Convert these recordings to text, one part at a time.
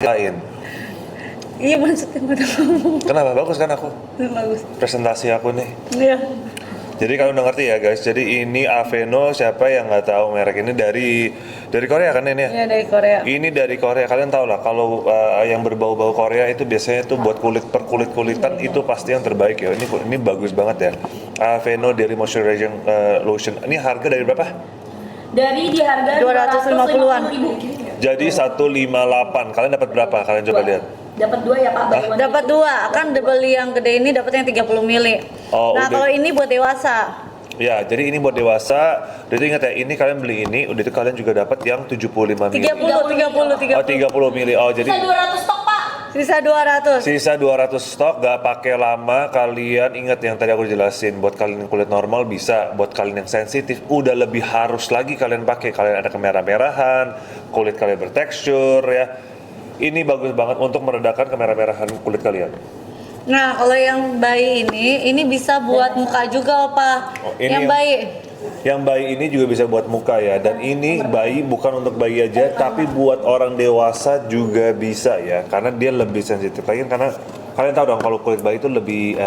lain. Iya maksudnya mata kamu. Kenapa? Bagus kan aku? Bagus. Presentasi aku nih. Iya. Jadi kalian udah ngerti ya guys. Jadi ini Aveeno, siapa yang nggak tahu merek ini dari Korea kan ini ya? Iya dari Korea. Ini dari Korea. Kalian tahu lah kalau yang berbau-bau Korea itu biasanya tuh buat kulitan itu pasti yang terbaik ya. Ini bagus banget ya. Aveeno Daily Moisturizing Lotion. Ini harga dari berapa? Dari di harga 250-an. Jadi 158. Kalian dapat berapa? Kalian coba lihat. Dapat 2 ya Pak, buy one Dapat 2, kan beli yang gede ini dapat yang 30 mili. Oh, nah udah. kalau ini buat dewasa. Ya, jadi ini buat dewasa. Udah itu ingat ya, ini kalian beli ini, udah itu kalian juga dapat yang 75 mili. 30. Oh, 30 mili. Oh, jadi Bisa 200 stok Pak. Sisa 200. sisa 200 stok, gak pakai lama. Kalian ingat yang tadi aku jelasin, buat kalian yang kulit normal bisa, buat kalian yang sensitif udah lebih harus lagi kalian pakai. Kalian ada kemerah-merahan, kulit kalian bertekstur ya. Ini bagus banget untuk meredakan kemerah-merahan kulit kalian. Nah kalau yang bayi ini bisa buat muka juga Opa. Oh, ini yang yang- bayi. Yang bayi ini juga bisa buat muka ya. Dan ini bayi bukan untuk bayi aja, tapi buat orang dewasa juga bisa ya. Karena dia lebih sensitif lagi, karena kalian tahu dong kalau kulit bayi itu lebih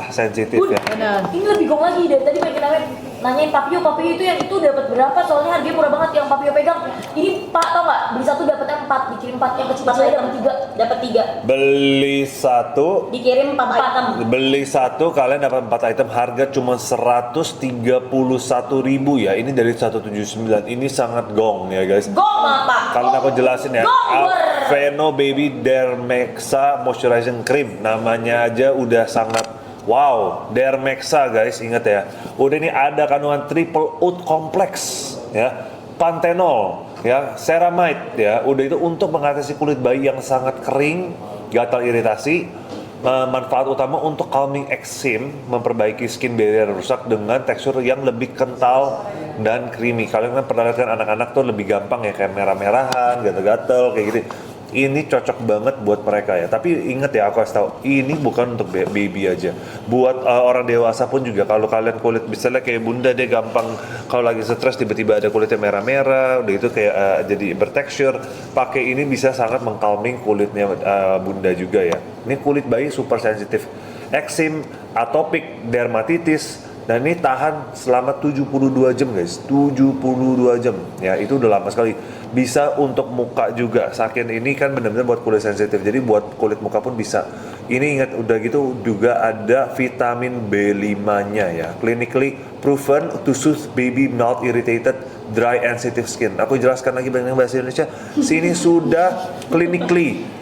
sensitif ya. Benar. Ini lebih gong lagi dari tadi pengen nanyain Papio itu yang itu dapat berapa? Soalnya harganya murah banget yang Papio pegang. Ini Pak tau nggak? Beli satu dapatnya 4, dikirim 4 yang kecil-kecil dapat 3. Beli satu, Dikirim 4 item. beli satu kalian dapat 4 item, harga cuma 131.000 ya. Ini dari 179. Ini sangat gong ya guys. Gong banget Pak. Kalian aku jelasin ya. Gong. Aveeno Baby Dermexa Moisturizing Cream. Namanya aja udah sangat wow. Dermexa guys, ingat ya. Udah ini ada kandungan triple oat complex ya. Panthenol ya, ceramide ya. Udah itu untuk mengatasi kulit bayi yang sangat kering, gatal iritasi. Manfaat utama untuk calming eczema, memperbaiki skin barrier rusak dengan tekstur yang lebih kental dan creamy. Kalian kan pernah lihat kan anak-anak tuh lebih gampang ya kayak merah-merahan, gatal-gatal kayak gitu. Ini cocok banget buat mereka ya. Tapi inget ya, aku kasih tahu, ini bukan untuk baby aja. Buat orang dewasa pun juga. Kalau kalian kulit misalnya kayak bunda, dia gampang kalau lagi stres tiba-tiba ada kulitnya merah-merah, udah itu kayak jadi bertekstur. Pakai ini bisa sangat mengkalming kulitnya bunda juga ya. Ini kulit bayi super sensitif. Eksim, atopik, dermatitis, dan ini tahan selama 72 jam guys. 72 jam ya, itu udah lama sekali. Bisa untuk muka juga. Saking ini kan benar-benar buat kulit sensitif, jadi buat kulit muka pun bisa. Ini ingat udah gitu juga ada vitamin B5 nya ya. Clinically proven to soothe baby mild irritated dry and sensitive skin. Aku jelaskan lagi dengan bahasa Indonesia. Sini sudah clinically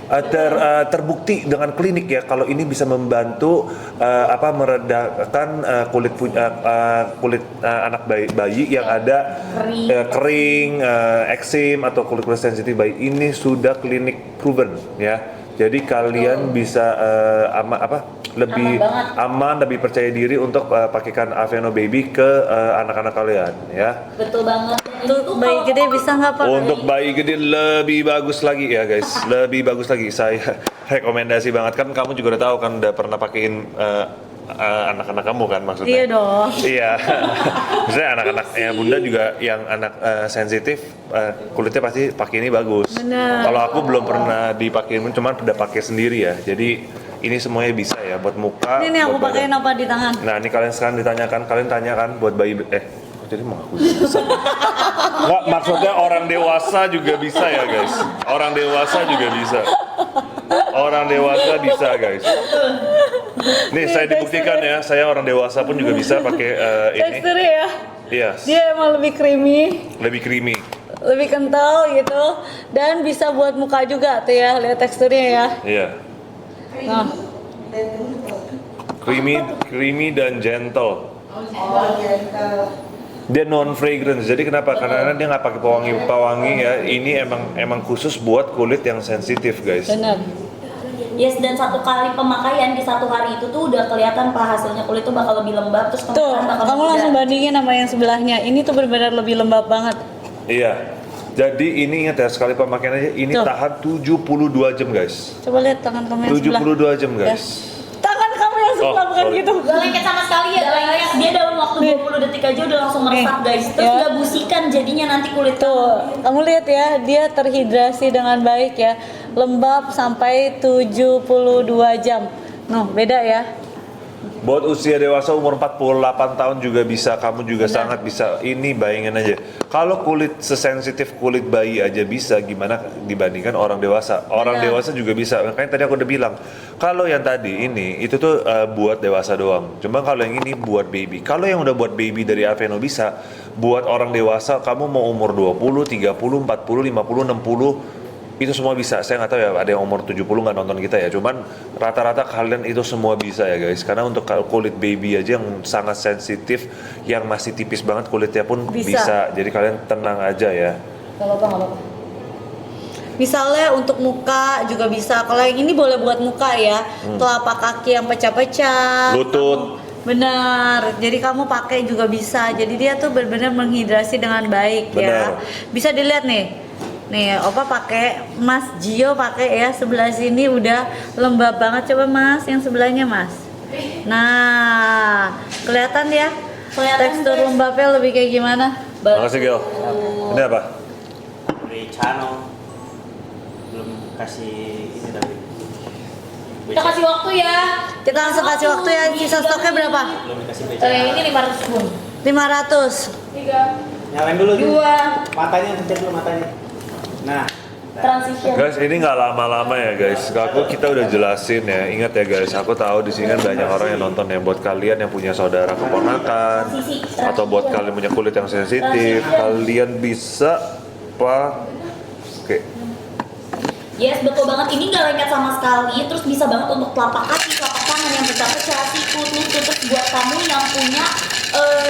terbukti dengan klinik ya kalau ini bisa membantu meredakan kulit anak bayi yang ada kering, eksim atau kulit sensitif bayi. Ini sudah klinik proven ya. Jadi kalian bisa lebih aman, lebih percaya diri untuk pakaikan Aveeno Baby ke anak-anak kalian ya. Betul banget. Untuk bayi gede bisa nggak Pak? Untuk bayi gede lebih bagus lagi ya guys, lebih bagus lagi. Saya rekomendasi banget, kan kamu juga udah tahu kan, udah pernah pakein anak-anak kamu kan maksudnya. Iya dong. Iya. Maksudnya anak-anak bunda juga yang anak sensitif kulitnya pasti pakai ini bagus. Bener. Kalau aku belum pernah dipakein, cuman udah pakai sendiri ya. Jadi ini semuanya bisa ya buat muka. Ini nih aku buat pakein badan. apa di tangan? Nah ini kalian sekarang ditanyakan, kalian tanyakan buat bayi jadi mau aku bisa. Nggak, maksudnya orang dewasa juga bisa ya guys. Orang dewasa juga bisa. Orang dewasa bisa guys. Nih saya dibuktikan ya, saya orang dewasa pun juga bisa pakai ini. Teksturnya ya. Iya. Dia emang lebih creamy, Lebih creamy. lebih kental gitu, dan bisa buat muka juga tuh ya. Lihat teksturnya ya. Iya. Nah, Creamy dan gentle. Dia non fragrance. Jadi kenapa? Karena dia nggak pakai pewangi ya. Ini emang khusus buat kulit yang sensitif guys. benar. Yes, dan 1 kali pemakaian di 1 hari itu tuh udah kelihatan Pak hasilnya, kulit tuh bakal lebih lembab, terus Tuh, kemerahan bakal kamu mudah. langsung bandingin sama yang sebelahnya. Ini tuh benar-benar lebih lembab banget. Iya. Jadi ini ingat ya, sekali pemakaian aja ini Tuh. tahan 72 jam guys. Coba lihat tangan kamu yang sebelah. 72 jam guys. Tangan kamu yang sebelah Oh, bukan sorry. gitu. Gak lengket sama sekali ya, dia dalam waktu 20 detik aja udah langsung meresap guys. Terus Ya. gak busikan jadinya nanti kulit Tuh, kamu lihat ya, dia terhidrasi dengan baik ya. lembab sampai 72 jam. Noh, beda ya. Buat usia dewasa umur 48 tahun juga bisa, kamu juga sangat bisa. Ini bayangin aja, kalau kulit sesensitif kulit bayi aja bisa, gimana dibandingkan orang dewasa. Orang dewasa juga bisa, makanya tadi aku udah bilang, kalau yang tadi ini, itu tuh buat dewasa doang. Cuma kalau yang ini buat baby. Kalau yang udah buat baby dari Aveno bisa, buat orang dewasa, kamu mau umur 20, 30, 40, 50, 60, itu semua bisa. Saya nggak tahu ya, ada yang umur 70 nggak nonton kita ya, cuman rata-rata kalian itu semua bisa ya guys, karena untuk kulit baby aja yang sangat sensitif, yang masih tipis banget kulitnya pun bisa. Jadi kalian tenang aja ya. Gak apa-apa. Misalnya untuk muka juga bisa. Kalau yang ini boleh buat muka ya, telapak kaki yang pecah-pecah, Lutut. benar. Jadi kamu pakai juga bisa. Jadi dia tuh benar-benar menghidrasi dengan baik ya. Bisa dilihat nih. Nih, Opa pakai, Mas Gio pakai ya, sebelah sini udah lembab banget. Coba Mas, yang sebelahnya Mas. Nah, kelihatan ya? Tekstur lembabnya lebih kayak gimana? Makasih Gil. Ini apa? Dari channel belum kasih ini tapi Kita kasih waktu ya. Kita langsung kasih waktu ya. Sisa stoknya berapa? belum dikasih Yang ini 500 bun. 500. 3, nyalain dulu tuh 2, matanya, pencet dulu matanya. Nah, transition. Guys, ini nggak lama-lama ya guys. Kita udah jelasin ya. Ingat ya guys, aku tahu di sini kan banyak orang yang nonton ya. Buat kalian yang punya saudara keponakan atau buat kalian punya kulit yang sensitif, kalian bisa pakai. Yes, betul banget. Ini nggak lengket sama sekali. Terus bisa banget untuk telapak kaki, telapak tangan yang pecah-pecah, sikut, lutut. Terus buat kamu yang punya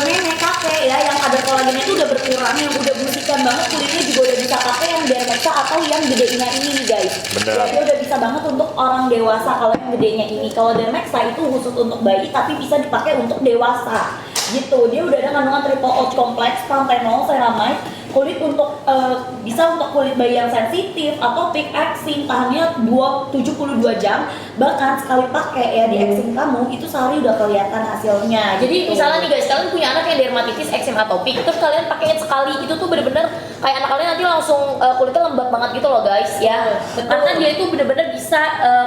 nenek kakek ya, yang kadar kolagennya itu udah berkurang, yang udah busikan banget kulitnya juga udah bisa pakai yang dermeksa atau yang gedenya ini nih guys. Benar. Jadi udah bisa banget untuk orang dewasa kalau yang gedenya ini. Kalau dermeksa itu khusus untuk bayi tapi bisa dipakai untuk dewasa. Gitu. Dia udah ada kandungan triple oat kompleks, panthenol, ceramide, kulit untuk bisa untuk kulit bayi yang sensitif atau peak eczema, tahannya 72 jam. Bahkan sekali pakai ya di eczema kamu itu sehari udah kelihatan hasilnya. Jadi misalnya nih guys, kalian punya anak yang dermatitis, eczema, atopik, terus kalian pakainya sekali, itu tuh bener-bener kayak anak kalian nanti langsung kulitnya lembab banget gitu loh guys ya. Karena dia itu bener-bener bisa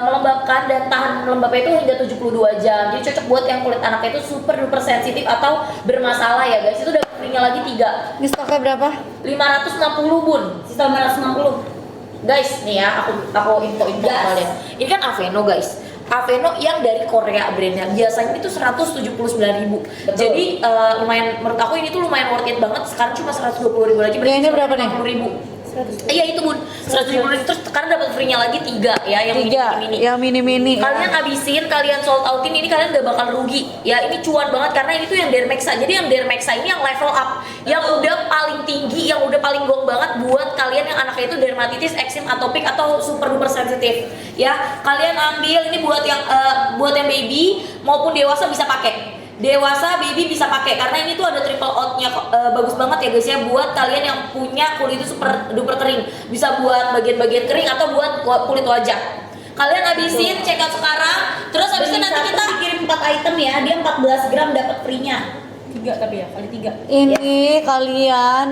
melembabkan dan tahan lembabnya itu hingga 72 jam. Jadi cocok buat yang kulit anaknya itu super duper sensitif atau bermasalah ya guys. Itu udah free-nya lagi 3. Ini stoknya berapa? 560 bun, sisa 560. Guys, nih ya, aku info-info kalian. Ini kan Aveno guys. Aveno yang dari Korea brandnya. Biasanya itu 179.000. Jadi lumayan, menurut aku ini tuh lumayan worth it banget. Sekarang cuma 120.000 lagi. Ya, ini berapa nih? 150.000. Iya itu bun, 170.000. Terus sekarang dapat free-nya lagi 3 ya, yang 3, mini-mini. yang mini-mini. Kalian habisin, kalian sold outin ini kalian gak bakal rugi. Ya ini cuan banget karena ini tuh yang dermeksa. Jadi yang dermeksa ini yang level up, yang udah paling tinggi, yang udah paling gong banget buat kalian yang anaknya itu dermatitis, eczema, atopik atau super duper sensitif. Ya, kalian ambil ini buat yang baby maupun dewasa bisa pakai. Dewasa baby bisa pakai karena ini tuh ada triple oat-nya bagus banget ya guys ya, buat kalian yang punya kulit itu super duper kering, bisa buat bagian-bagian kering atau buat kulit wajah. Kalian habisin, check out sekarang, terus habis itu nanti kita kirim 4 item ya, dia 14 gram dapat free-nya 3 tapi ya, kali 3 Ini kalian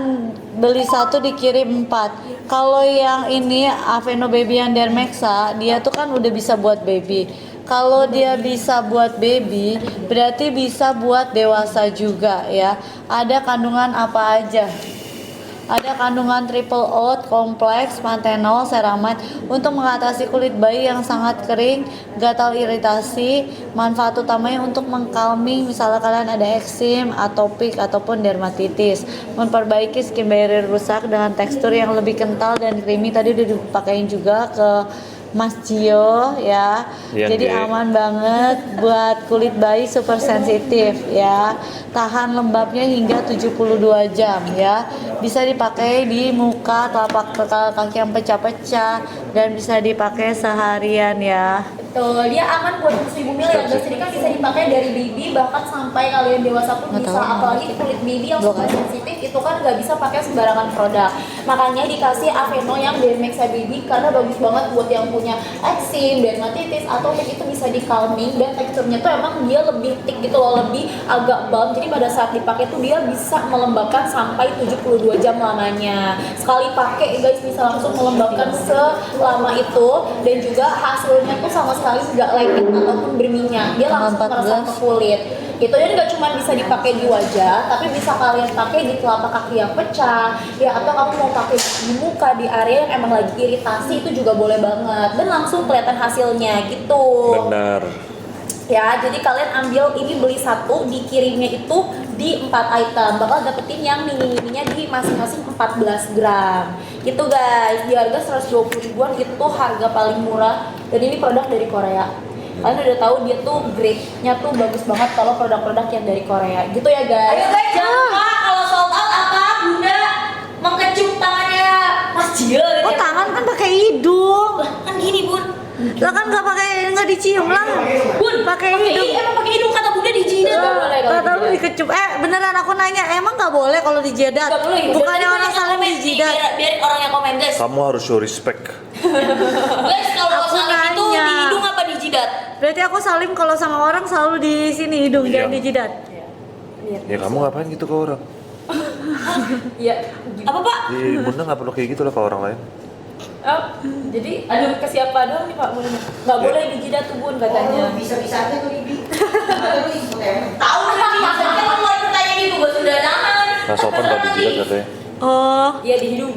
beli 1 dikirim 4. Kalau yang ini Aveno Baby yang Dermexa, dia tuh kan udah bisa buat baby. Kalau dia bisa buat baby, berarti bisa buat dewasa juga ya. Ada kandungan apa aja? Ada kandungan triple oat, kompleks, panthenol, ceramide untuk mengatasi kulit bayi yang sangat kering, gatal, iritasi. Manfaat utamanya untuk mengkalming misalnya kalian ada eksim, atopik ataupun dermatitis. Memperbaiki skin barrier rusak dengan tekstur yang lebih kental dan creamy. Tadi udah dipakein juga ke Mas Gio ya. Jadi aman banget buat kulit bayi super sensitif ya. Tahan lembabnya hingga 72 jam ya. Bisa dipakai di muka, telapak kaki yang pecah-pecah dan bisa dipakai seharian ya. Tuh, dia aman buat 1000 ml ya guys. Jadi kan bisa dipakai dari baby bahkan sampai kalian dewasa pun Nggak bisa. tahu, Apalagi kulit baby yang super sensitif itu kan nggak bisa pakai sembarangan produk. Makanya dikasih Aveno yang Dermexa Baby karena bagus banget buat yang punya eksim, dermatitis atau itu bisa di calming dan teksturnya tuh emang dia lebih thick gitu loh, lebih agak balm. Jadi pada saat dipakai tuh dia bisa melembabkan sampai 72 jam lamanya. Sekali pakai guys bisa langsung melembabkan selama itu dan juga hasilnya tuh sama sekali nggak lengket ataupun berminyak, dia langsung 14. meresap ke kulit. Itu ya nggak cuma bisa dipakai di wajah, tapi bisa kalian pakai di telapak kaki yang pecah, ya atau kamu mau pakai di muka di area yang emang lagi iritasi itu juga boleh banget dan langsung kelihatan hasilnya gitu. Benar. Ya, jadi kalian ambil ini beli satu, dikirimnya itu di 4 item. Bakal dapetin yang mini-mininya di masing-masing 14 gram. Gitu guys, di harga 120 ribuan itu harga paling murah dan ini produk dari Korea. Kalian udah tahu dia tuh grade-nya tuh bagus banget kalau produk-produk yang dari Korea. Gitu ya guys. Ayo guys, jangan lupa kalau sold out apa Bunda mengecup tangannya Mas Jil gitu. Oh, ya. tangan kan pakai hidung. Lah, kan gini Bun. Lah kan nggak dicium lah. Bun, Pakai hidung. emang pakai hidung kata Bunda di jidat. Nggak boleh kalau Kata lu dijidat. dikecup. Beneran aku nanya, emang nggak boleh kalau di jidat? Nggak boleh. Bukannya Biarin orang yang saling komen di nih, jidat. biarin orang yang komen guys. Kamu harus show respect. Guys, kalau Aku saling itu nanya. di hidung apa di jidat? Berarti aku salim kalau sama orang selalu di sini hidung, Iya. jangan di jidat. Ya kamu ngapain gitu ke orang? Iya. Apa Pak? Ya, Bunda nggak perlu kayak gitu lah ke orang lain. Oh, jadi aduh ke siapa dong nih Pak Bun? Nggak boleh di jidat tuh Bun katanya. Bisa-bisa aja tuh Bibi. Tahu kan maksudnya kan mulai pertanyaan itu gak sudah nahan. Nah sopan kalau dijilat katanya. Oh, Iya di hidung.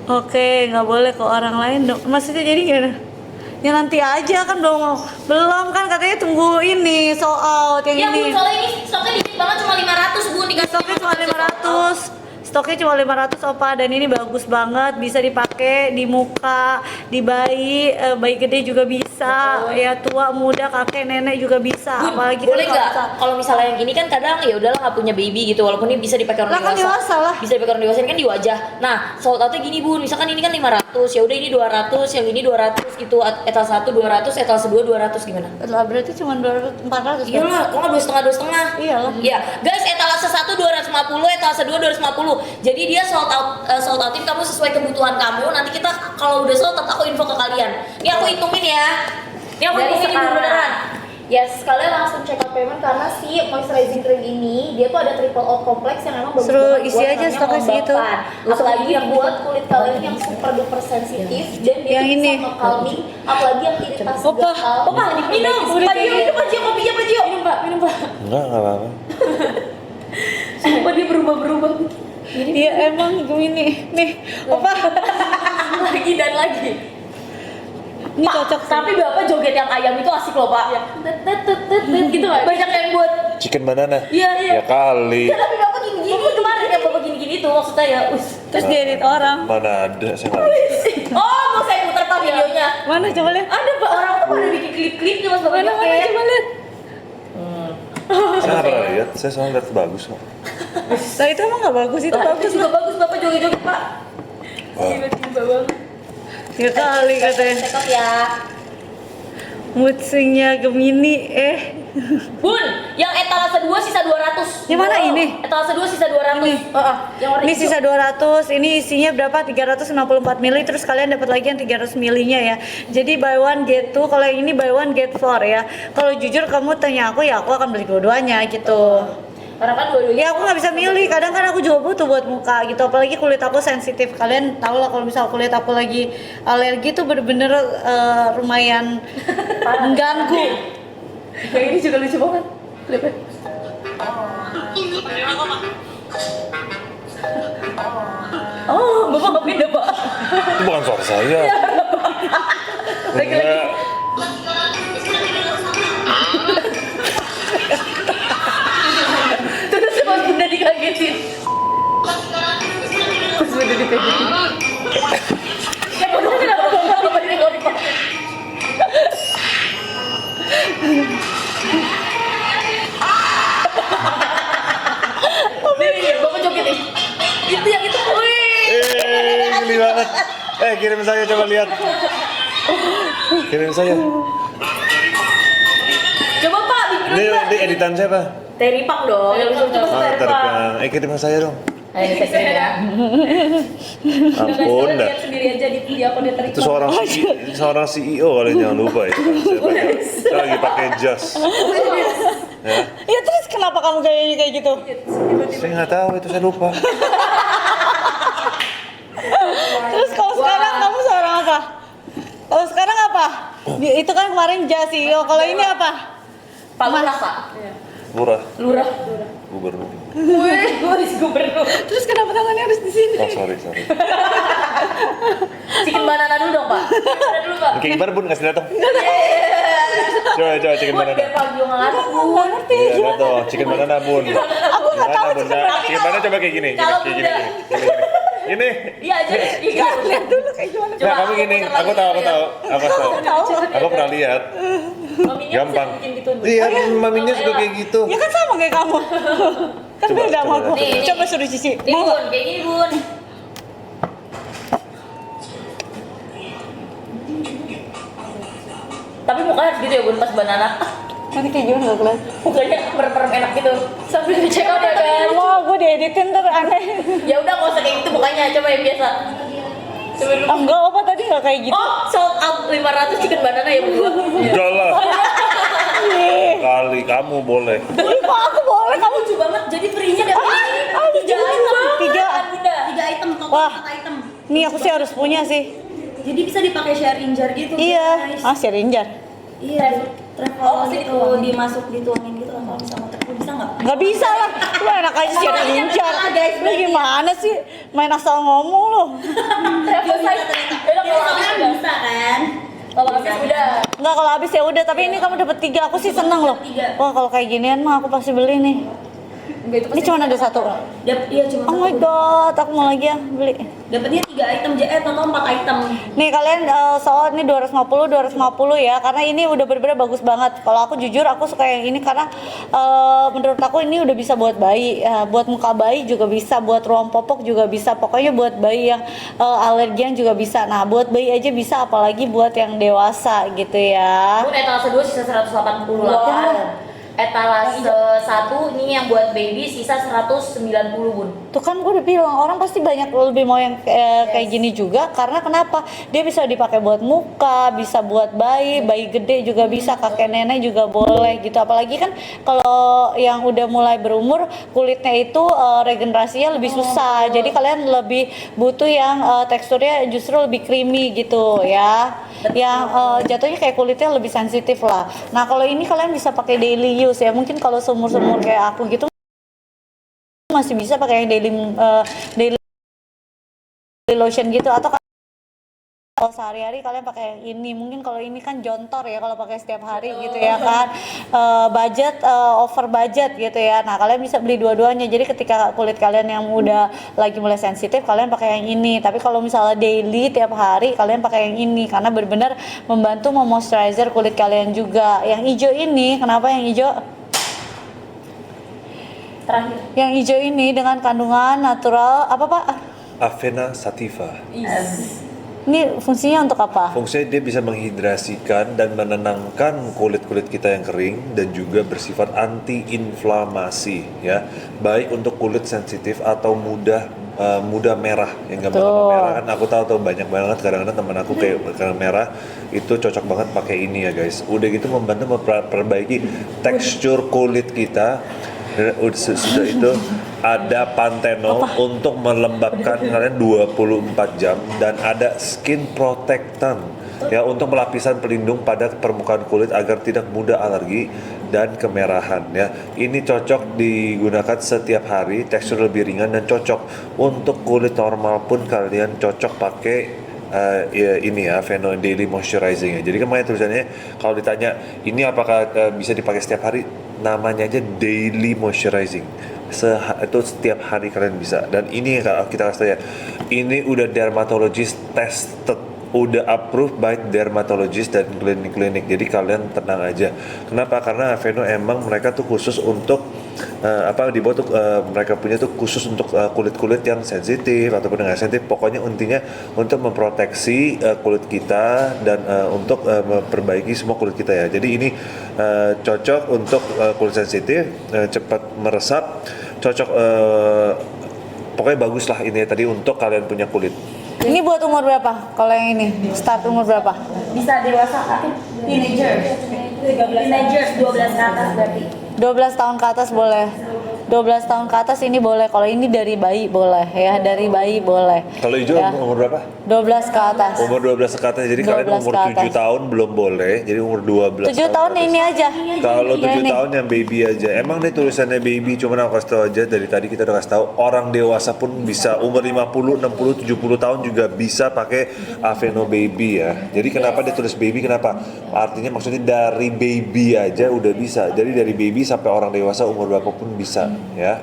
oke, nggak boleh ke orang lain dong. Maksudnya jadi gimana? Ya nanti aja kan belum kan katanya tunggu ini sold out yang Ya Bun, ini. soalnya ini stoknya dikit banget cuma 500 Bun, dikasih Stoknya cuma 500. Stoknya cuma 500 opa dan ini bagus banget, bisa dipakai di muka, di bayi, bayi gede juga bisa, ya tua, muda, kakek, nenek juga bisa. Bun, Apalagi boleh kan nggak kalau kalau misalnya yang ini kan kadang ya udahlah nggak punya baby gitu walaupun ini bisa dipakai orang Lah, kan dewasa lah. bisa dipakai orang dewasa ini kan di wajah. Nah sold outnya gini Bun, misalkan ini kan 500 ya udah ini 200, yang ini 200 gitu, etalase 1 200, etalase 2 200 gimana? lah berarti cuma 200 400 kan? Iyalah, kok nggak 2,5 Iyalah. Iya, guys, etalase 1 250, etalase 2 250. Jadi dia sold outin kamu sesuai kebutuhan kamu. Nanti kita kalau udah sold out aku info ke kalian. Ini aku hitungin ya. Ini aku Dari hitungin sekarang. beneran. Yes, kalian langsung check out payment karena si moisturizing cream ini dia tuh ada triple oat complex yang emang bagus Suruh banget isi buat aja namanya stoknya segitu. melembabkan. Langsung Apalagi yang buat kulit kalian yang super duper sensitif dan dia Yang tuh ini. bisa calming apalagi yang iritasi Opa, gatal. Opa, minum. Pak Gio, minum Pak Gio, kopinya Pak Gio. Minum Pak, minum Pak. Enggak apa-apa. Sumpah dia berubah-berubah. Iya emang gini nih, opa. Lagi dan lagi. Ini cocok sih. Tapi Bapak joget yang ayam itu asik loh, Pak. Gitu kan. Banyak yang buat Chicken banana. Iya, iya. Ya kali. tapi Bapak gini-gini kemarin ya Bapak gini-gini itu maksudnya ya. Terus diedit orang. Mana ada saya nggak. Oh, mau saya putar Pak videonya. Mana coba lihat? Ada Pak, orang tuh pada bikin klip-klipnya Mas Bapak Mana joget. coba lihat. Saya nggak pernah lihat. Saya selalu lihat bagus kok. Nah itu emang nggak bagus, itu Itu bagus juga loh. bagus Bapak joget-joget Pak. Wah. Tiba-tiba banget. Ya kali katanya. Check out ya. Mood swingnya Gemini Bun, yang etalase 2 sisa 200. Yang mana ini? Etalase 2 sisa 200. Ini. Yang warna Ini hijau. sisa 200, ini isinya berapa? 364 mili, terus kalian dapat lagi yang 300 milinya ya. Jadi buy one get two, kalau yang ini buy one get four ya. Kalau jujur kamu tanya aku ya aku akan beli dua-duanya gitu. Karena kan dua-duanya. Ya aku nggak bisa milih, kadang kan aku juga butuh buat muka gitu. Apalagi kulit aku sensitif. Kalian tahu lah kalau misal kulit aku lagi alergi tuh bener-bener lumayan mengganggu. Yang ini juga lucu banget. Klipnya. Oh, Bapak nggak beda Pak. Itu bukan suara saya. Enggak. Terus Mas Bunda dikagetin. Mas Bunda dikagetin. Bodoh kenapa Bapak direkoding Pak? Nih, Bapak joget nih. Itu yang itu. Geli banget. Kirim saya coba lihat. Kirim saya. editan siapa? Teripang dong. Yang lucu-lucu pasti Ntar Teripang. kirim ke saya dong. Ayo kita kirim ya. Ampun dah. Lihat sendiri aja di akun dia Itu seorang CEO kalian jangan lupa itu kan. Saya lagi pakai jas. Ya. Ya terus kenapa kamu gayanya kayak gitu? Saya nggak tahu itu saya lupa. Terus kalau sekarang kamu seorang apa? Kalau sekarang apa? Itu kan kemarin jas CEO. Kalau ini apa? Pak Lurah, Pak. Lurah, Lurah. gubernur. Wih, gubernur. Terus kenapa tangannya harus di sini? Oh sorry. Chicken banana dulu dong, Pak. Banana dulu, Pak. Kayak gimana bun kasih datang? Coba chicken Bun, banana. biar Pak Gio ngantuk, Bun. Nggak ngerti. Iya datang chicken banana bun. Aku nggak tahu Bun. Nah, chicken banana coba kayak gini. Kalau Gini. bunda. Ini. Iya aja. Iya. Lihat dulu kayak gimana. Nah kamu gini. Aku tahu. Aku pernah lihat. Maminya Gampang. bisa bikin gitu, Bun. Iya, maminya juga kayak gitu. Ya kan sama kayak kamu. Kan Coba, beda sama coba. aku. Nih, Coba suruh Cici. Nih, Mau Bun, kayak gini, Bun. Tapi mukanya harus gitu ya, Bun, pas banana. nanti kayak gimana nggak kelihatan? Mukanya merem-merem enak gitu. Sambil dicek out ya, kan? Wah, gue dieditin tuh aneh. Ya udah, nggak usah kayak gitu mukanya. Coba yang biasa. Coba dulu. Enggak, apa tadi nggak kayak gitu? Oh, sold out 500 chicken banana ya berdua. Udah lah. Ih, Kali kamu boleh. kok aku boleh kamu? Lucu banget. Jadi free-nya dapat ini. lucu Tiga item. banget. Tiga. Kan, Bunda. 3 item total Wah. 4 item. Nih aku sih harus punya sih. Jadi bisa dipakai sharing jar gitu. Iya. guys. Ah, Serinjar. Iya, travel Oh, pasti gitu, dituangin. dimasuk dituangin gitu kan kalau misalnya travel bisa nggak? Nggak bisa lah. Lu enak aja Serinjar. salah, guys, Lu gimana sih? Main asal ngomong lu. Travel size. Udah kalau habis Soalnya udah. bisa kan? Kalau habis udah. Nggak, kalau habis ya udah, tapi ini kamu dapat 3, aku sih seneng loh. 3. Wah, kalau kayak ginian mah aku pasti beli nih. Enggak, itu Ini cuma ada 1. Iya cuma Oh my god, aku mau lagi ya beli. Dapatnya 3 item, total 4 item. Nih kalian soal ini 250 ya, karena ini udah bener-bener bagus banget. Kalau aku jujur aku suka yang ini karena menurut aku ini udah bisa buat bayi, buat muka bayi juga bisa, buat ruang popok juga bisa. Pokoknya buat bayi yang alergian juga bisa. Nah, buat bayi aja bisa, apalagi buat yang dewasa gitu ya. Bun, etalase 2 sisa 188. Etalase 1 ini yang buat baby sisa 190, Bun. Tuh kan gue udah bilang orang pasti banyak lebih mau yang kayak gini juga, karena kenapa? Dia bisa dipakai buat muka, bisa buat bayi gede juga bisa, kakek nenek juga boleh gitu. Apalagi kan kalau yang udah mulai berumur kulitnya itu regenerasinya lebih susah. Jadi kalian lebih butuh yang teksturnya justru lebih creamy gitu ya. Yang jatuhnya kayak kulitnya lebih sensitif lah. Nah, kalau ini kalian bisa pakai daily use ya. Mungkin kalau seumur-seumur kayak aku gitu masih bisa pakai yang daily lotion gitu, atau kalau sehari-hari kalian pakai yang ini. Mungkin kalau ini kan jontor ya kalau pakai setiap hari gitu ya kan. Budget over budget gitu ya. Nah, kalian bisa beli dua-duanya. Jadi ketika kulit kalian yang udah lagi mulai sensitif, kalian pakai yang ini. Tapi kalau misalnya daily tiap hari, kalian pakai yang ini karena benar-benar membantu memoisturizer kulit kalian juga. Yang hijau ini, kenapa yang hijau? Terakhir. Yang hijau ini dengan kandungan natural apa Pak? Avena sativa. Ini fungsinya untuk apa? Fungsinya dia bisa menghidrasikan dan menenangkan kulit-kulit kita yang kering dan juga bersifat anti-inflamasi ya. Baik untuk kulit sensitif atau mudah merah, yang gampang merah kan. Aku tahu tuh banyak banget kadang-kadang teman aku kayak karena merah itu cocok banget pakai ini ya guys. Udah gitu membantu memperbaiki tekstur kulit kita. Dan sudah itu ada Panthenol untuk melembabkan kalian 24 jam dan ada skin protectant ya untuk lapisan pelindung pada permukaan kulit agar tidak mudah alergi dan kemerahan ya. Ini cocok digunakan setiap hari, tekstur lebih ringan dan cocok untuk kulit normal pun kalian cocok pakai ya, ini ya Avena Daily Moisturizing ya. Jadi kemarin tulisannya kalau ditanya ini apakah bisa dipakai setiap hari, namanya aja Daily Moisturizing. Itu setiap hari kalian bisa. Dan ini kalau kita kasih ya, ini udah dermatologist tested udah approved by dermatologist dan klinik-klinik. Jadi kalian tenang aja. Kenapa? Karena Aveno emang mereka tuh khusus untuk dibuat tuh mereka punya tuh khusus untuk kulit-kulit yang sensitif ataupun nggak sensitif. Pokoknya intinya untuk memproteksi kulit kita dan untuk memperbaiki semua kulit kita ya. Jadi ini cocok untuk kulit sensitif, cepat meresap, cocok pokoknya bagus lah ini tadi untuk kalian punya kulit. Ini buat umur berapa? Kalau yang ini start umur berapa? Bisa dewasa kan? Teenagers. 12 ke atas berarti. 12 tahun ke atas boleh. 12 tahun ke atas ini boleh. Kalau ini dari bayi boleh ya, dari bayi boleh. Kalau hijau Ya. umur berapa? 12 ke atas. Umur 12 ke atas. Jadi kalian 12 umur ke 7 atas. tahun belum boleh. Jadi umur 12 7 tahun ke atas. ini aja. Kalau Ya, 7 ini. tahun yang baby aja. Emang nih tulisannya baby, cuman aku kasih tahu aja dari tadi kita udah kasih tahu orang dewasa pun bisa umur 50, 60, 70 tahun juga bisa pakai Aveno baby ya. Jadi kenapa dia tulis baby? Kenapa? Artinya maksudnya dari baby aja udah bisa. Jadi dari baby sampai orang dewasa umur berapapun bisa ya.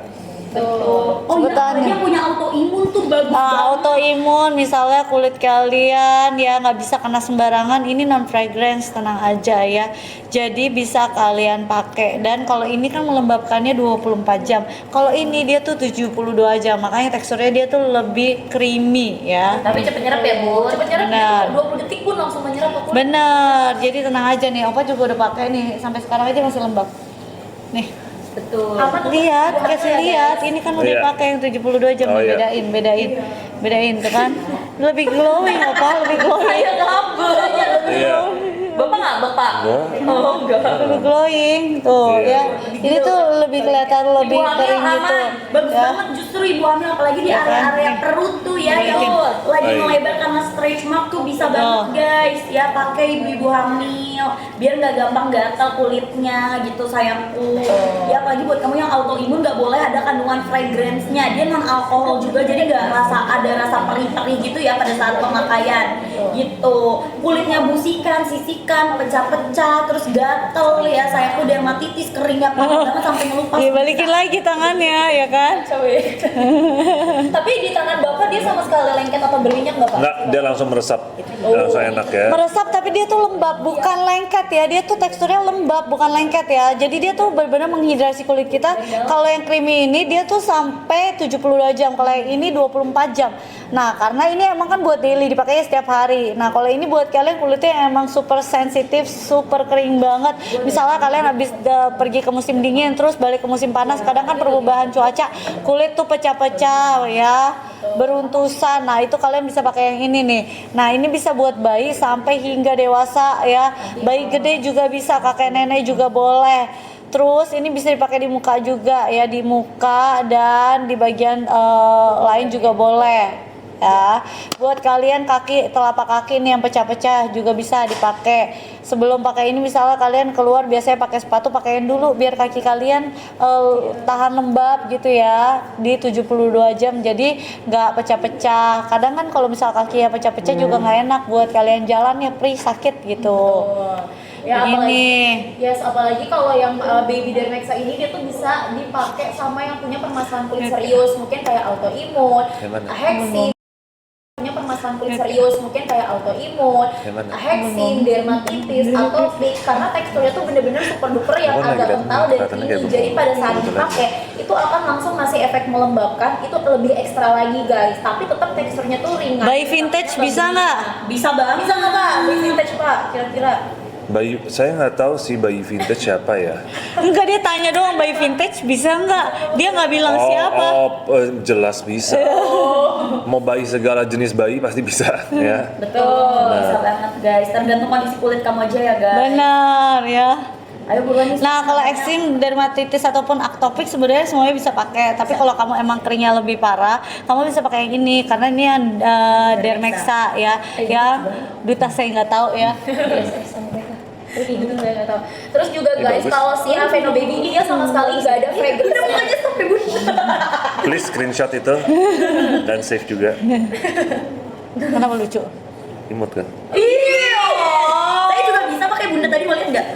Oh iya, Sebutannya. dia punya autoimun tuh bagus banget. Autoimun misalnya kulit kalian ya nggak bisa kena sembarangan, ini non fragrance, tenang aja ya. Jadi bisa kalian pakai, dan kalau ini kan melembabkannya 24 jam. Kalau ini dia tuh 72 jam, makanya teksturnya dia tuh lebih creamy ya. Tapi cepet nyerap ya Bu. Cepet nyerap Benar. 20 detik pun langsung menyerap ke kulit. Bener, jadi tenang aja nih, Opa juga udah pakai nih sampai sekarang aja masih lembab. Nih, Betul. lihat, kasih lihat, ini kan udah Iya. pakai yang 72 jam, Oh, nih, iya. bedain tuh kan, lebih glowing Opa, lebih glowing. Saya kabur. Iya. Bapak nggak Bapak? Enggak. Oh enggak. Lebih glowing tuh Iya. ya. Ini tuh lebih kelihatan lebih Ibu hamil kering aman. gitu. Bagus Ya. banget justru ibu hamil apalagi di Ya kan? area-area perut tuh ya yang lagi Baik. melebar karena stretch mark tuh bisa banget guys ya, pakai ibu-ibu hamil biar nggak gampang gatal kulitnya gitu sayangku. Ya apalagi buat kamu yang autoimun nggak boleh ada kandungan fragrance-nya, dia non alkohol juga jadi nggak ada rasa perih-perih gitu ya pada saat pemakaian gitu. Kulitnya busikan, sisikan, pecah-pecah, terus gatel ya sayangku, dermatitis, keringnya parah banget sampai ngelupas. Dibalikin lagi tangannya ya kan. Tapi di tangan Bapak dia sama sekali lengket atau berminyak nggak Pak? Enggak, dia langsung meresap. Langsung enak ya. Meresap tapi dia tuh lembab, bukan lengket ya. Dia tuh teksturnya lembab, bukan lengket ya. Jadi dia tuh benar-benar menghidrasi kulit kita. Kalau yang creamy ini dia tuh sampai 72 jam. Kalau yang ini 24 jam. Nah, karena ini emang kan buat daily, dipakainya setiap hari. Nah, kalau ini buat kalian kulitnya yang emang super sensitif, super kering banget. Misalnya kalian habis pergi ke musim dingin terus balik ke musim panas, kadang kan perubahan cuaca, kulit tuh pecah-pecah ya, beruntusan. Nah, itu kalian bisa pakai yang ini nih. Nah, ini bisa buat bayi sampai hingga dewasa ya. Bayi gede juga bisa, kakek nenek juga boleh. Terus ini bisa dipakai di muka juga ya, di muka dan di bagian lain juga boleh. Ya, buat kalian telapak kaki nih yang pecah-pecah juga bisa dipakai. Sebelum pakai ini misalnya kalian keluar biasanya pakai sepatu, pakaiin dulu biar kaki kalian tahan lembab gitu ya di 72 jam, jadi nggak pecah-pecah. Kadang kan kalau misal kaki ya pecah-pecah juga nggak enak buat kalian jalan ya, perih, sakit gitu. Ya Begini. apalagi kalau yang baby Dermexa ini dia tuh bisa dipakai sama yang punya permasalahan kulit serius, mungkin kayak autoimun, Gimana? heksin, punya permasalahan kulit serius, mungkin kayak autoimun, Gimana? heksin, dermatitis, atopik, karena teksturnya tuh bener-bener super duper yang Bukan lagi agak datang, kental dan kelihatannya kayak creamy. Jadi pada saat begitu dipakai itu akan langsung ngasih efek melembabkan, itu lebih ekstra lagi guys. Tapi tetap teksturnya tuh ringan. Bayi vintage bisa nggak? Bisa banget. Bisa nggak Pak? Bayi vintage Pak, kira-kira? Bayi, saya nggak tahu sih bayi vintage siapa ya. Enggak, dia tanya doang bayi vintage bisa nggak? Dia nggak bilang siapa. Jelas bisa. Mau bayi segala jenis bayi pasti bisa ya. Betul, bisa banget guys. Tergantung kondisi kulit kamu aja ya guys. Benar ya. Ayo buruan nih. Nah, kalau eksim, dermatitis ataupun aktopik sebenarnya semuanya bisa pakai. Tapi kalau kamu emang keringnya lebih parah, kamu bisa pakai yang ini karena ini yang Dermexa ya. Yang duta saya nggak tahu ya. Terus juga guys, bagus. kalau si Aveno Baby ini dia sama sekali nggak ada fragrance. Udah mau aja stop ya bun. Please screenshot itu dan save juga. Kenapa lucu? Imut kan? Iya. Saya juga bisa pakai bunda tadi, mau lihat nggak?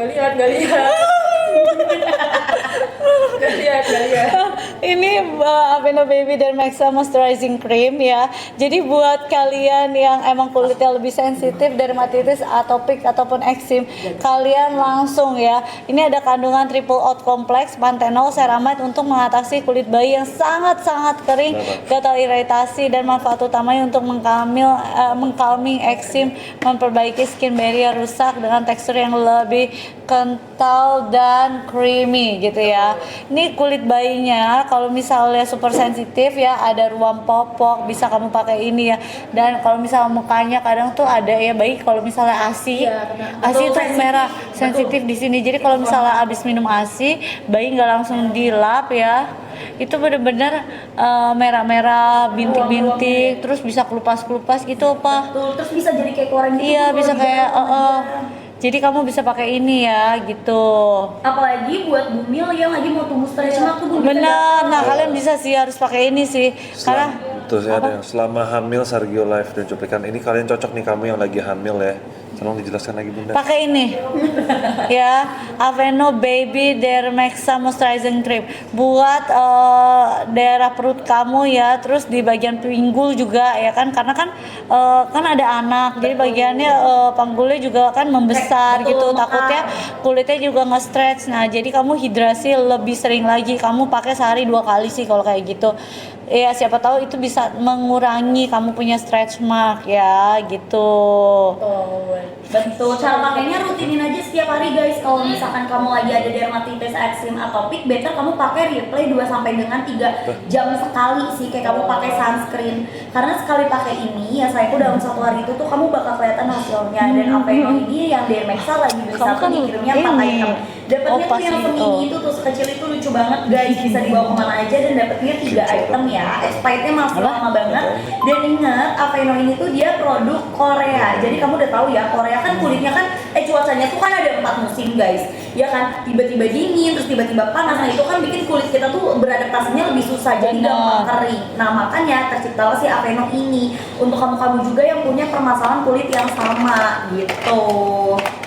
Gak lihat. Aveno Baby Dermexa Moisturizing Cream ya. Jadi buat kalian yang emang kulitnya lebih sensitif, dermatitis, atopik ataupun eksim, kalian langsung ya. Ini ada kandungan triple oat complex, panthenol, ceramide untuk mengatasi kulit bayi yang sangat-sangat kering, gatal, iritasi, dan manfaat utamanya untuk mengkalming eksim, memperbaiki skin barrier rusak dengan tekstur yang lebih kental dan creamy gitu ya. Ini kulit bayinya kalau misalnya super sensitif ya, ada ruam popok, bisa kamu pakai ini ya. Dan kalau misalnya mukanya kadang tuh ada ya bayi kalau misalnya ASI, ASI itu merah sensitif di sini. Jadi kalau misalnya habis minum ASI, bayi nggak langsung dilap ya. Itu bener-bener merah-merah, bintik-bintik, terus bisa kelupas-kelupas gitu apa? Betul, terus bisa jadi kayak koren gitu. Iya, kalau bisa di kayak dalam. jadi kamu bisa pakai ini ya gitu. Apalagi buat bumil yang lagi mau tumbuh stretch mark tuh Bu, bisa Benar. Nah, kalian bisa sih harus pakai ini sih. Karena Terus ya, ada yang selama hamil Sergio Life dan cuplikan ini kalian cocok nih, kamu yang lagi hamil ya. Tolong dijelaskan lagi Bunda. pakai ini ya, Aveno Baby Dermexa Moisturizing Cream buat daerah perut kamu ya, terus di bagian pinggul juga ya kan, karena kan kan ada anak, jadi bagiannya panggulnya juga kan membesar Betul, gitu, mekar. takutnya kulitnya juga nge-stretch. Nah jadi kamu hidrasi lebih sering lagi, kamu pakai sehari 2 kali sih kalau kayak gitu ya, siapa tahu itu bisa mengurangi kamu punya stretch mark ya gitu. Betul, cara pakainya rutinin aja setiap hari guys. Kalau misalkan kamu lagi ada dermatitis, eksim, atopik, better kamu pakai replay 2 sampai dengan 3 jam sekali sih, kayak kamu pakai sunscreen. Karena sekali pakai ini ya sayangku dalam 1 hari itu tuh kamu bakal kelihatan hasilnya. Dan Aveno ini yang Dermexa lagi beli Kamu satu kan dikirimnya 4 ini, item. Dapatnya tuh yang pasti semini itu tuh sekecil itu, lucu banget guys, bisa dibawa kemana aja, dan dapatnya 3 item ya. Expirednya masih lama banget. Dan ingat Aveno ini tuh dia produk Korea. Jadi kamu udah tahu ya, Korea kan kulitnya kan cuacanya tuh kan ada 4 musim guys, ya kan, tiba-tiba dingin terus tiba-tiba panas. Nah itu kan bikin kulit kita tuh beradaptasinya lebih susah, jadi gampang kering. Nah makanya terciptalah si Aveno ini untuk kamu-kamu juga yang punya permasalahan kulit yang sama gitu.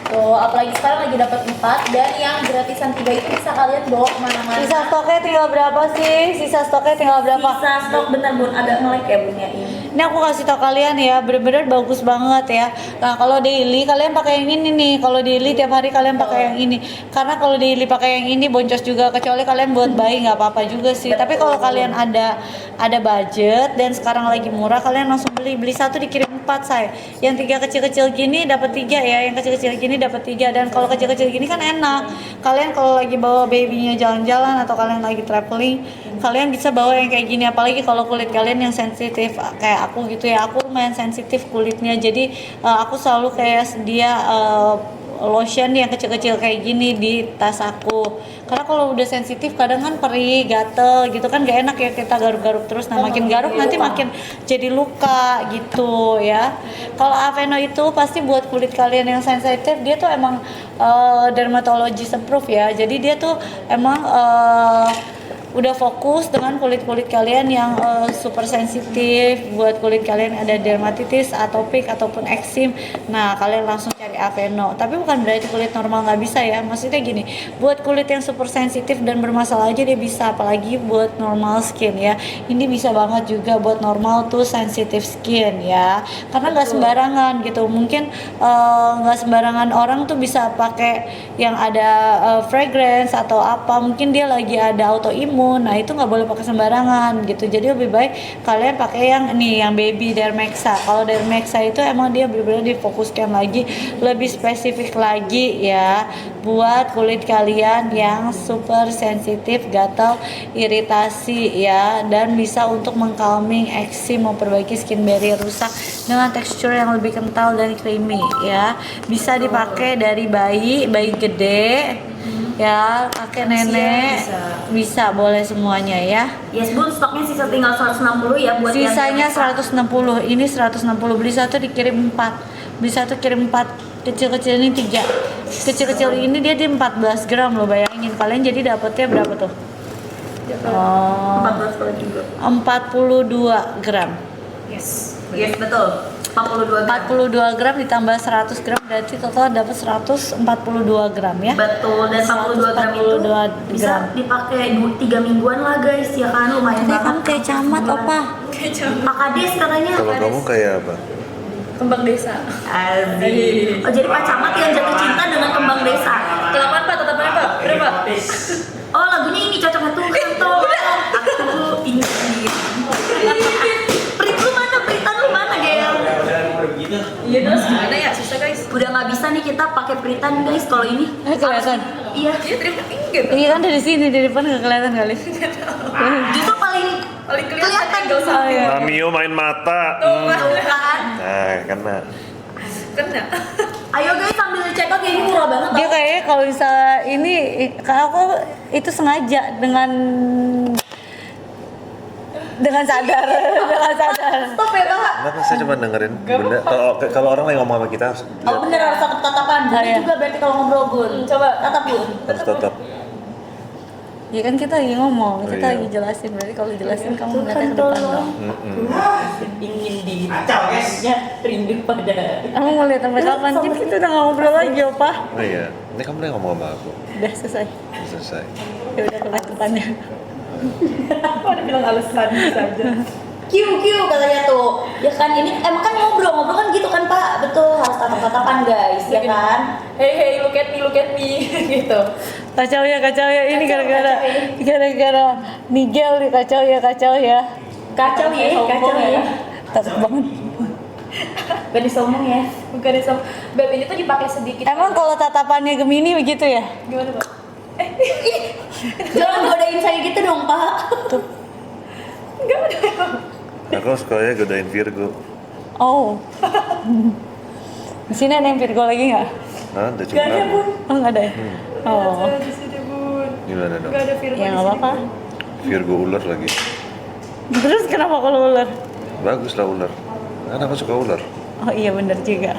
Tuh, apalagi sekarang lagi dapat 4 dan yang gratisan 3 itu bisa kalian bawa kemana-mana. Sisa stoknya tinggal berapa sih? Sisa stoknya tinggal berapa? Sisa stok bentar Bun, agak nge-lag ya Bun ya ini. Ini aku kasih tau kalian ya, bener-bener bagus banget ya. Nah kalau daily kalian pakai yang ini nih. Kalau daily tiap hari kalian pakai yang ini. Karena kalau daily pakai yang ini boncos juga, kecuali kalian buat bayi nggak apa-apa juga sih. Tapi kalau kalian ada budget dan sekarang lagi murah, kalian langsung beli satu dikirim 4 say. Yang 3 kecil-kecil gini dapat 3 ya, yang kecil-kecil gini dapat 3. Dan kalau kecil-kecil gini kan enak. Kalian kalau lagi bawa babynya jalan-jalan atau kalian lagi traveling, kalian bisa bawa yang kayak gini. Apalagi kalau kulit kalian yang sensitif kayak aku gitu ya, aku lumayan sensitif kulitnya, jadi aku selalu kayak sedia lotion yang kecil-kecil kayak gini di tas aku. Karena kalau udah sensitif kadang kan perih, gatel gitu kan, gak enak ya kita garuk-garuk terus. Nah makin garuk nanti makin jadi luka gitu ya. Kalau Aveno itu pasti buat kulit kalian yang sensitif, dia tuh emang dermatologist approved ya. Jadi dia tuh emang udah fokus dengan kulit-kulit kalian yang super sensitif, buat kulit kalian ada dermatitis, atopik ataupun eksim. Nah kalian langsung cari Aveno. Tapi bukan berarti kulit normal nggak bisa ya, maksudnya gini, buat kulit yang super sensitif dan bermasalah aja dia bisa, apalagi buat normal skin ya. Ini bisa banget juga buat normal tuh sensitive skin ya, karena nggak sembarangan gitu. Mungkin nggak sembarangan orang tuh bisa pakai yang ada fragrance atau apa, mungkin dia lagi ada autoimun. Nah itu nggak boleh pakai sembarangan gitu. Jadi lebih baik kalian pakai yang nih, yang Baby Dermexa. Kalau Dermexa itu emang dia benar-benar difokuskan lagi, lebih spesifik lagi ya, buat kulit kalian yang super sensitif, gatal, iritasi ya, dan bisa untuk mengkalming eksim, memperbaiki skin barrier rusak dengan tekstur yang lebih kental dan creamy ya. Bisa dipakai dari bayi gede ya, kakek nenek, bisa boleh semuanya ya. Yes Bun, stoknya sisa tinggal 160 ya buat Sisanya yang 160, ini 160, beli satu dikirim 4, beli satu kirim 4, kecil-kecil ini 3, kecil-kecil ini dia di 14 gram loh, bayangin kalian jadi dapetnya berapa tuh? 14 kalau juga. 42 gram. Yes betul. 42 gram ditambah 100 gram berarti total dapat 142 gram ya. Betul, dan 42 gram itu 142 bisa gram. dipakai 3 mingguan lah guys, ya kan, lumayan Ini banget. kamu kayak camat apa? Pak Kades katanya. Kalau kamu kayak apa? Kembang desa. Aziz. Oh, jadi Pak Camat yang jatuh cinta dengan kembang desa. Kelamaan Pak, tatapannya Pak. Berapa? Oh, lagunya ini cocok tuh kantor. Aku ini. Prit lu mana? Pritan lu mana, Gel? Begitu. Iya terus gimana ya? Susah guys. Udah nggak bisa nih kita pakai pritan guys kalau ini. Kelihatan. Iya. Iya terima enggak. Iya kan dari sini, dari depan nggak kelihatan kali. Justru paling Kelihatan enggak usah. Oh, iya. Namio main mata. tuh kan. Nah, kena. Kena. Ayo guys sambil check out ini murah banget. Dia kayaknya kalau misalnya ini kalau aku itu sengaja dengan sadar, dengan sadar. Stop ya, Pak. Kenapa saya cuma dengerin benda? Kalau orang lagi ngomong sama kita harus Oh bener harus tatap tatapan. Oh, iya. Juga berarti kalau ngobrol Bun. Coba tatap Bun. harus tetap. Ya kan kita lagi ngomong, Oh, kita iya. lagi jelasin. Berarti kalau jelasin kamu ngeliatnya ke depan dong. Ingin di Kacau guys. rindu pada. Kamu mau lihat sampai kapan? Kan kita udah nggak ngobrol lagi, Opa. Oh iya, ini kamu lagi ngomong sama aku. Udah selesai. Selesai. Ya udah ke depannya. Aku ada bilang alasan saja. Kiu katanya tuh. Ya kan ini emang kan ngobrol kan gitu kan Pak. Betul harus tatap-tatapan guys ya kan. Hey look at me gitu. Kacau ya. Ini gara-gara Nigel nih kacau ya. Kacau ya. Takut banget. Gak disombong ya. Bukan disam. Beb ini tuh dipakai sedikit. Emang kalau tatapannya Gemini begitu ya? Gimana Pak? Jangan godain saya gitu dong Pak. Aku sukanya godain Virgo. Oh. Di sini ada yang Virgo lagi nggak? Nah, ada cuma kamu. Oh nggak ada ya? Oh. Di sini Bun. Gimana dong? Gak ada Virgo. Ya nggak apa-apa. Virgo ular lagi. Terus kenapa kalau ular? Bagus lah ular. Kan aku suka ular. Oh iya bener juga.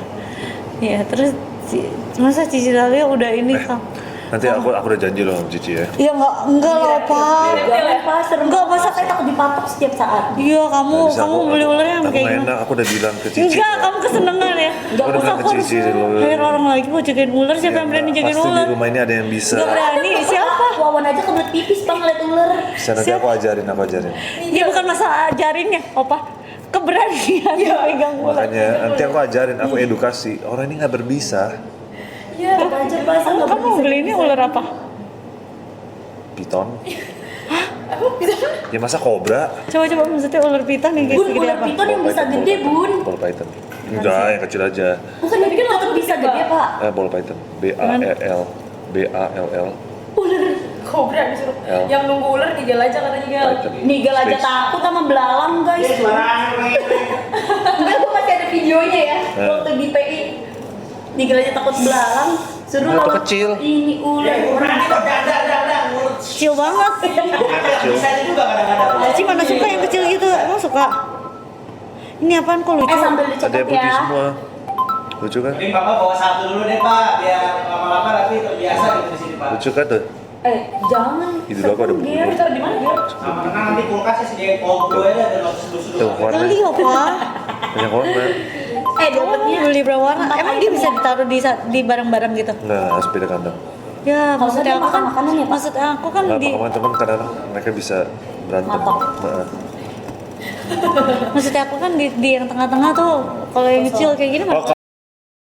Iya terus masa Cici Dalia udah ini Kang? Nanti aku udah janji loh sama Cici ya. Iya enggak lah Pak. Jangan Pak serem. Enggak, masa saya takut dipatok setiap saat. Iya kamu Nggak bisa, beli ular yang aku kayak nggak gimana? enak, aku udah bilang ke Cici. Enggak, kamu kesenangan ya. Aku udah bilang ke Cici dulu. Hire orang lagi mau jagain ular, siapa yang berani jagain Pasti ular? di rumah ini ada yang bisa. Enggak berani, siapa? Wawan aja kebelet pipis Pak ngeliat ular. Bisa nanti aku ajarin. Iya bukan masalah ajarinnya, Opa. Keberanian pegang ular. Makanya nanti aku ajarin, aku edukasi. Orang ini nggak berbisa. Iya, aja Pak. Kamu beli ini ular apa? Piton. Ya masa kobra? Coba maksudnya ular piton yang kayak Bun, segede ular apa? piton yang bisa gede Bun. Ball python. Enggak, yang kecil aja. Bukan tapi kan tetap bisa gede Pak. Ball python. B-A-L-L. B-A-L-L. Kobra disuruh. L. Yang nunggu ular tigel aja katanya Gel. Python. Nigel aja Space. takut sama belalang guys. Enggak, gue masih ada videonya ya. Waktu di PI Nigel aja takut belalang. Suruh Itu lawan kecil. ini ular. Kecil banget. Kecil. Bisa juga kadang-kadang. Cici mana suka yang kecil gitu? Emang suka? Ini apaan kok lucu? Sambil Ada dicetak yang putih ya. semua. Lucu kan? Mending Bapak bawa satu dulu deh Pak, biar lama-lama nanti terbiasa gitu di sini Pak. Lucu kan tuh? Jangan. Di dulu aku ada buku. Dia taruh di mana Gel? Sama karena nanti kulkas sediain kompro aja dan waktu sudut-sudut. Tuh warna. Kali Opa. Banyak warna. Dapatnya Kamu beli berapa warna? Emang dia bisa ditaruh di barang-barang gitu? Enggak, harus beda kandang. Ya, Kalau maksudnya dia aku kan, makan makanan ya, Pak? maksud aku kan Enggak, di, teman-teman kadang mereka bisa berantem. Matok. Heeh. maksudnya aku kan di yang tengah-tengah tuh, kalau yang kecil kayak gini Oh,